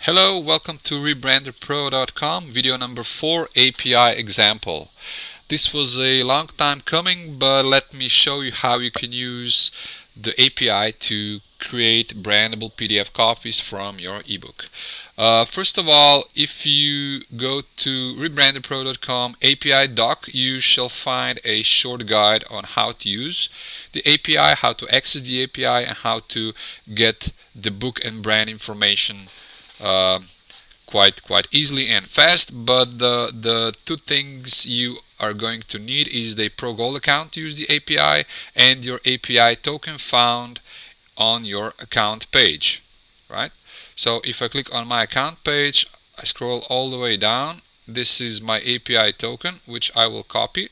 Hello, welcome to rebranderpro.com, video number 4, API example. This was a long time coming, but let me show you how you can use the API to create brandable PDF copies from your ebook. First of all, if you go to rebranderpro.com API doc, you shall find a short guide on how to use the API, how to access the API, and how to get the book and brand information uh, quite easily and fast. But the two things you are going to need is the Pro Gold account to use the API and your API token found on your account page, right? So if I click on my account page, I scroll all the way down. This is my API token, which I will copy,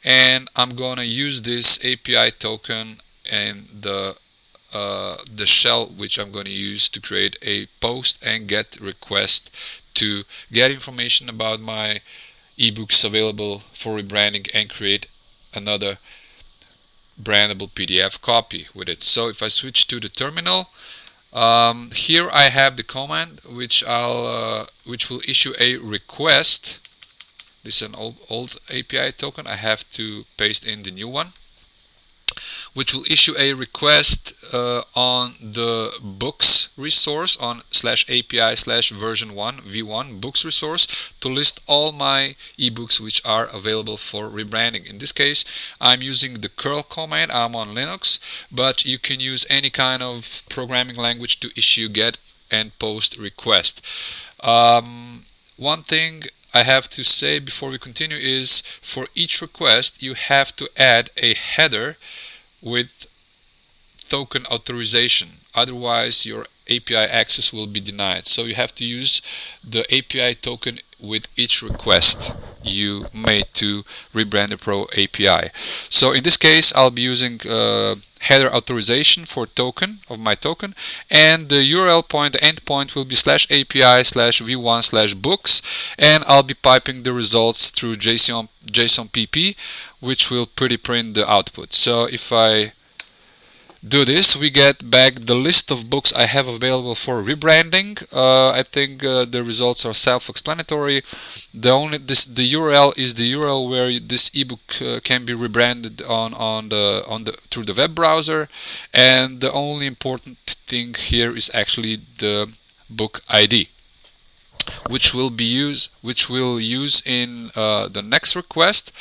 and I'm going to use this API token and the shell which I'm going to use to create a post and get request to get information about my ebooks available for rebranding and create another brandable PDF copy with it. So if I switch to the terminal, here I have the command which will issue a request. This is an old API token. I have to paste in the new one, which will issue a request on the books resource on /API/version1 v1 books resource to list all my ebooks which are available for rebranding. In this case, I'm using the curl command. I'm on Linux, but you can use any kind of programming language to issue get and post request. One thing I have to say before we continue is for each request you have to add a header with token authorization, otherwise your API access will be denied. So you have to use the API token with each request you made to Rebrander Pro API. So in this case I'll be using header authorization for token of my token, and the URL point, the endpoint will be /API/v1/books, and I'll be piping the results through JSON PP, which will print the output. So if I do this, we get back the list of books I have available for rebranding. I think the results are self-explanatory. The URL is the URL where this ebook can be rebranded through the web browser, and the only important thing here is actually the book ID, which we'll use in the next request,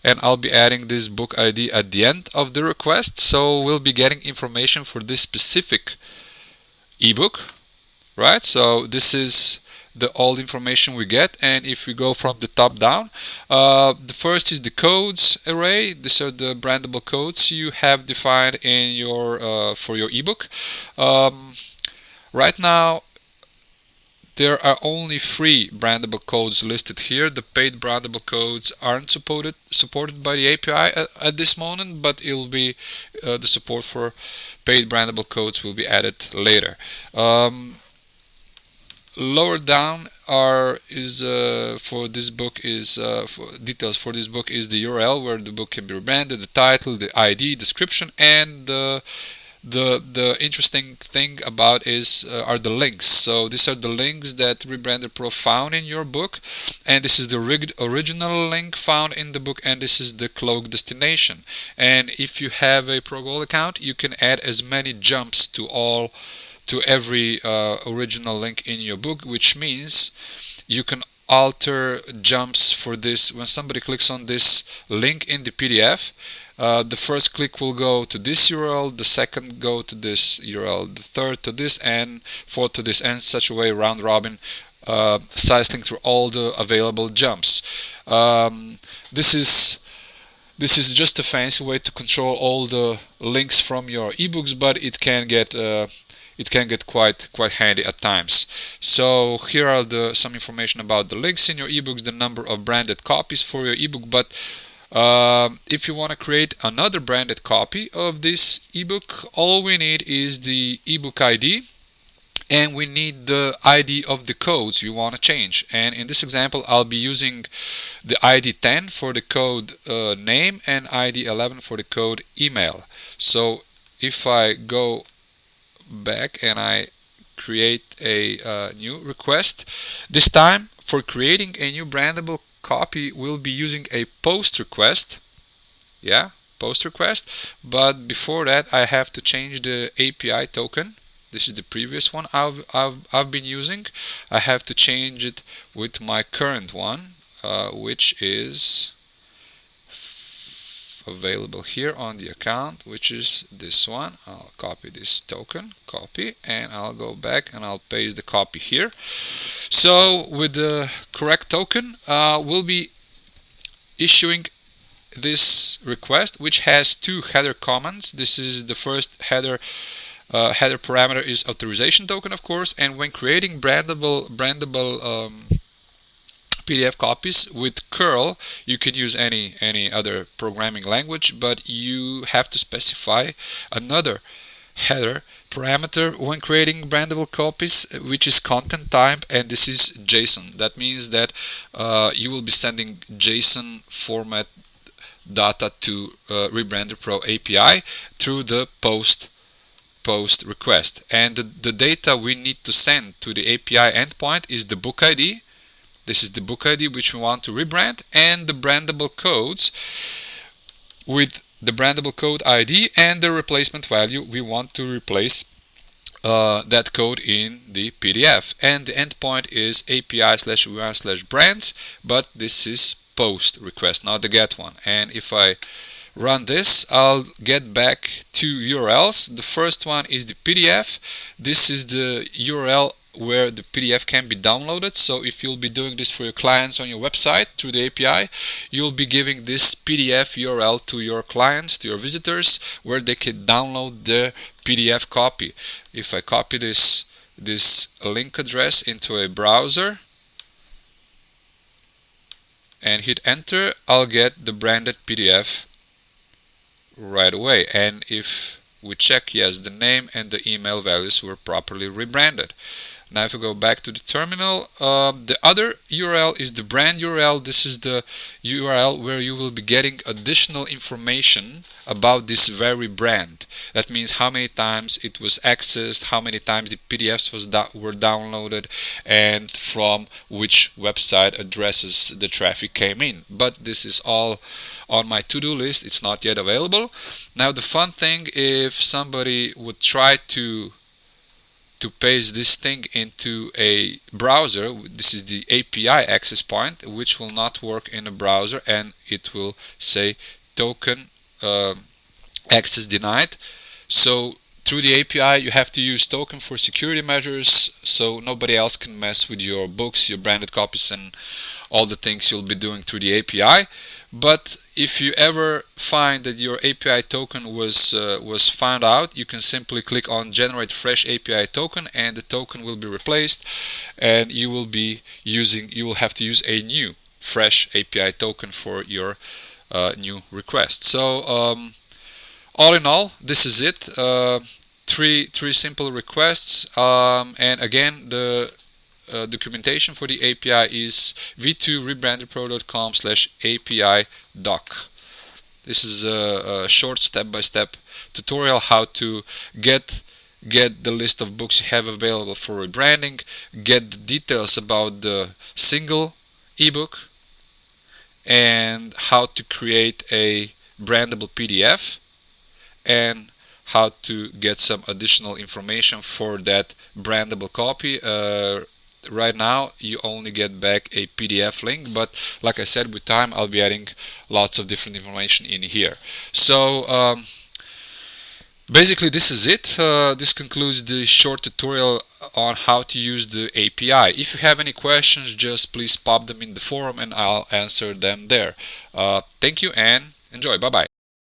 and I'll be adding this book ID at the end of the request. So we'll be getting information for this specific ebook, right? So this is all the information we get, and if we go from the top down, the first is the codes array. These are the brandable codes you have defined in your for your ebook. Right now there are only 3 brandable codes listed here. The paid brandable codes aren't supported by the API at this moment, but it'll be the support for paid brandable codes will be added later. Lower down for this book is details for this book is the URL where the book can be rebranded, the title, the ID, description, and the interesting thing about are the links. So these are the links that Rebrander Pro found in your book, and this is the original link found in the book, and this is the cloak destination. And if you have a Pro Gold account, you can add as many jumps to every original link in your book, which means you can alter jumps for this. When somebody clicks on this link in the PDF, the first click will go to this URL, the second go to this URL, the third to this, and fourth to this, and such a way round robin, cycling through all the available jumps. This is just a fancy way to control all the links from your ebooks, but it can get quite handy at times. So here are some information about the links in your ebooks, the number of branded copies for your ebook. But if you want to create another branded copy of this ebook, all we need is the ebook ID, and we need the ID of the codes you want to change. And in this example, I'll be using the ID 10 for the code name and ID 11 for the code email. So if I go back and I create a new request. This time, for creating a new brandable copy, we'll be using a post request. Yeah, post request. But before that, I have to change the API token. This is the previous one I've been using. I have to change it with my current one, which is available here on the account, which is this one. I'll copy this token, copy, and I'll go back and I'll paste the copy here. So with the correct token, we'll be issuing this request, which has two header comments. This is the first header. Header parameter is authorization token, of course, and when creating brandable PDF copies with curl, you can use any other programming language, but you have to specify another header parameter when creating brandable copies, which is content type, and this is JSON. That means that you will be sending JSON format data to Rebrandr Pro API through the post request, and the data we need to send to the API endpoint is the book ID. This is the book ID which we want to rebrand, and the brandable codes with the brandable code ID and the replacement value. We want to replace that code in the PDF, and the endpoint is API/UI/brands, but this is post request, not the get one. And if I run this, I'll get back two URLs. The first one is the PDF. This is the URL where the PDF can be downloaded. So if you'll be doing this for your clients on your website through the API, you'll be giving this PDF URL to your clients, to your visitors, where they can download the PDF copy. If I copy this link address into a browser and hit enter, I'll get the branded PDF right away. And if we check, yes, the name and the email values were properly rebranded. Now if we go back to the terminal, the other URL is the brand URL. This is the URL where you will be getting additional information about this very brand. That means how many times it was accessed, how many times the PDFs were downloaded, and from which website addresses the traffic came in. But this is all on my to-do list. It's not yet available. Now the fun thing, if somebody would try to paste this thing into a browser, this is the API access point, which will not work in a browser, and it will say token access denied. So through the API you have to use token for security measures, so nobody else can mess with your books, your branded copies, and all the things you'll be doing through the API. But if you ever find that your API token was found out, you can simply click on generate fresh API token, and the token will be replaced, and you will have to use a new fresh API token for your new request. So all in all, this is it. Three simple requests, and again, the documentation for the API is v2rebrandrpro.com/API doc. This is a short step-by-step tutorial how to get the list of books you have available for rebranding, get the details about the single ebook, and how to create a brandable PDF, and how to get some additional information for that brandable copy. Right now you only get back a PDF link, but like I said, with time I'll be adding lots of different information in here. So basically this is it. This concludes the short tutorial on how to use the API. If you have any questions, just please pop them in the forum and I'll answer them there. Thank you and enjoy. Bye bye.